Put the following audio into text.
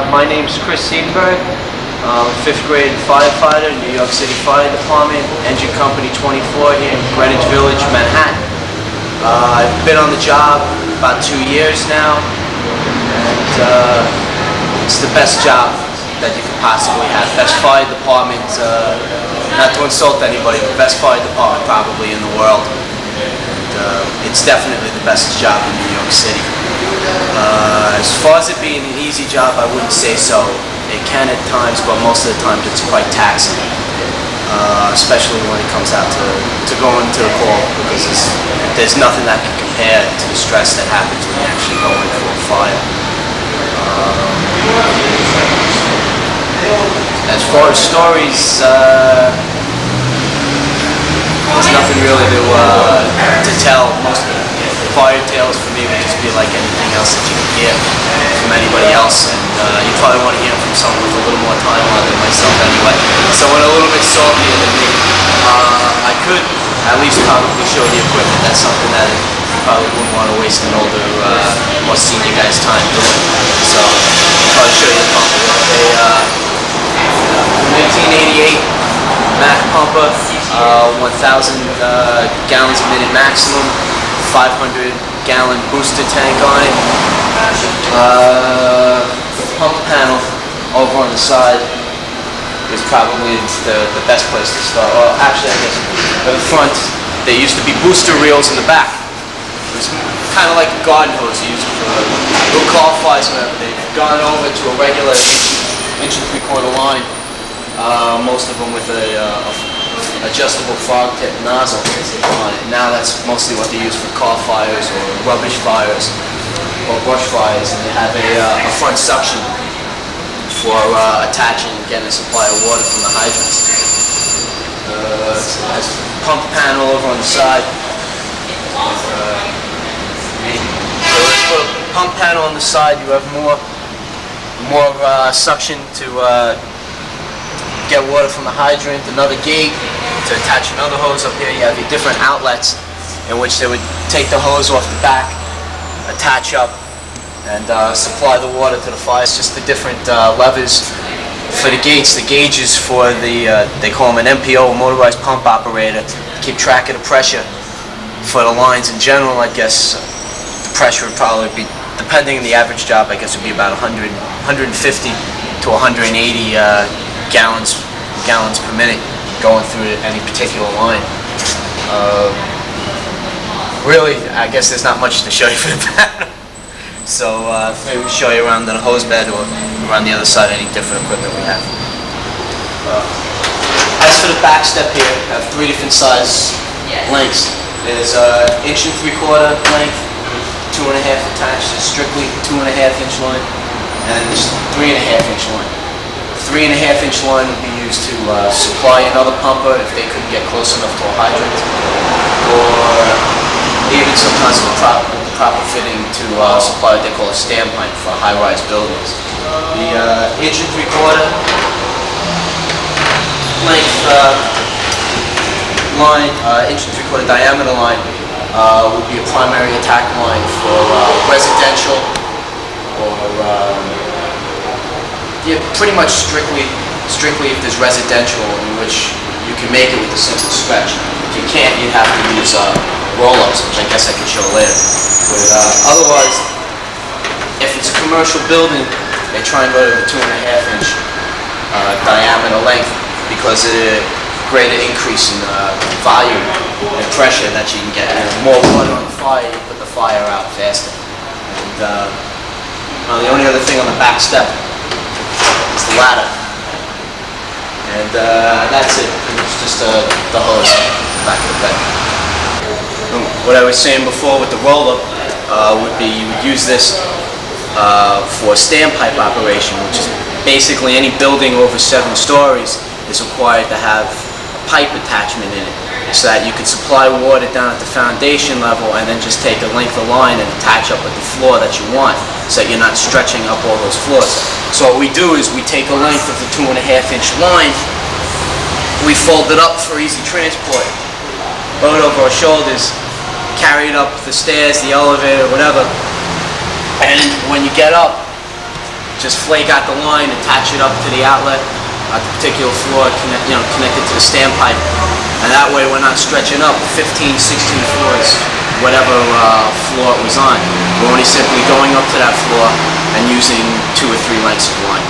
My name's Chris Siedenburg. I'm a 5th grade firefighter, New York City Fire Department, Engine Company 24 here in Greenwich Village, Manhattan. I've been on the job about 2 years now, and it's the best job that you could possibly have. Best fire department, not to insult anybody, but best fire department probably in the world. And, it's definitely the best job in New York City. As far as it being an easy job, I wouldn't say so. It can at times, but most of the times it's quite taxing, especially when it comes out to going to the call, because there's nothing that can compare to the stress that happens when you actually go in for a fire. As far as stories, there's nothing really to tell. Most of the fire tales for me would just be like anything else that you can hear from anybody else, and you probably want to hear from someone with a little more time on than myself anyway. Someone a little bit saltier than me. I could at least probably show the equipment. That's something that you probably wouldn't want to waste an older, more senior guy's time doing. So I'll probably show you the pump. A 1988 Mack pumper, 1,000 gallons a minute maximum, 500-gallon booster tank on it. The pump panel over on the side is probably the best place to start. Well, actually, I guess in the front, there used to be booster reels in the back. It was kind of like a garden hose you used for little car flies, whatever. They've gone over to a regular inch and 3/4 line. Most of them with a adjustable frog tip nozzle on it. Now that's mostly what they use for car fires or rubbish fires or brush fires, and they have a front suction for attaching and getting a supply of water from the hydrants. It has a pump panel over on the side. So let's put a pump panel on the side. You have more suction to get water from the hydrant. Another gate to attach another hose up here. You have your different outlets in which they would take the hose off the back, attach up, and supply the water to the fire. It's just the different levers for the gates. The gauges for the, they call them an MPO, a motorized pump operator, to keep track of the pressure. For the lines in general, I guess the pressure would probably be, depending on the average job, I guess would be about 150 to 180 gallons per minute going through any particular line. Really, I guess there's not much to show you for the panel. So maybe we'll show you around the hose bed or around the other side any different equipment we have. As for the back step here, I have 3 different size lengths. There's 1 3/4 length, 2.5 attached, strictly 2.5-inch line, and then there's 3.5-inch line. 3.5-inch line would be used to supply another pumper if they couldn't get close enough to a hydrant, or even sometimes with the proper fitting to supply what they call a standpipe for high-rise buildings. The 1 3/4 length line, 1 3/4 diameter line would be a primary attack line for residential or yeah, pretty much strictly if there's residential in which you can make it with a simple stretch. If you can't, you have to use roll-ups, which I guess I can show later. But otherwise, if it's a commercial building, they try and go to the 2.5-inch diameter length because of the greater increase in volume and pressure that you can get. And more water on the fire, you put the fire out faster. And the only other thing on the back step is the ladder, and that's it. It's just the hose back of the bed. What I was saying before with the roll-up would be you would use this for standpipe operation, which is basically any building over 7 stories is required to have a pipe attachment in it, so that you could supply water down at the foundation level and then just take a length of line and attach up with the floor that you want, so that you're not stretching up all those floors. So what we do is we take a length of the 2.5-inch line, we fold it up for easy transport, load it over our shoulders, carry it up the stairs, the elevator, whatever, and when you get up, just flake out the line, attach it up to the outlet at the particular floor, connect it to the standpipe, and that way we're not stretching up 15, 16 floors, whatever floor it was on. We're only simply going up to that floor and using 2 or 3 lengths of line.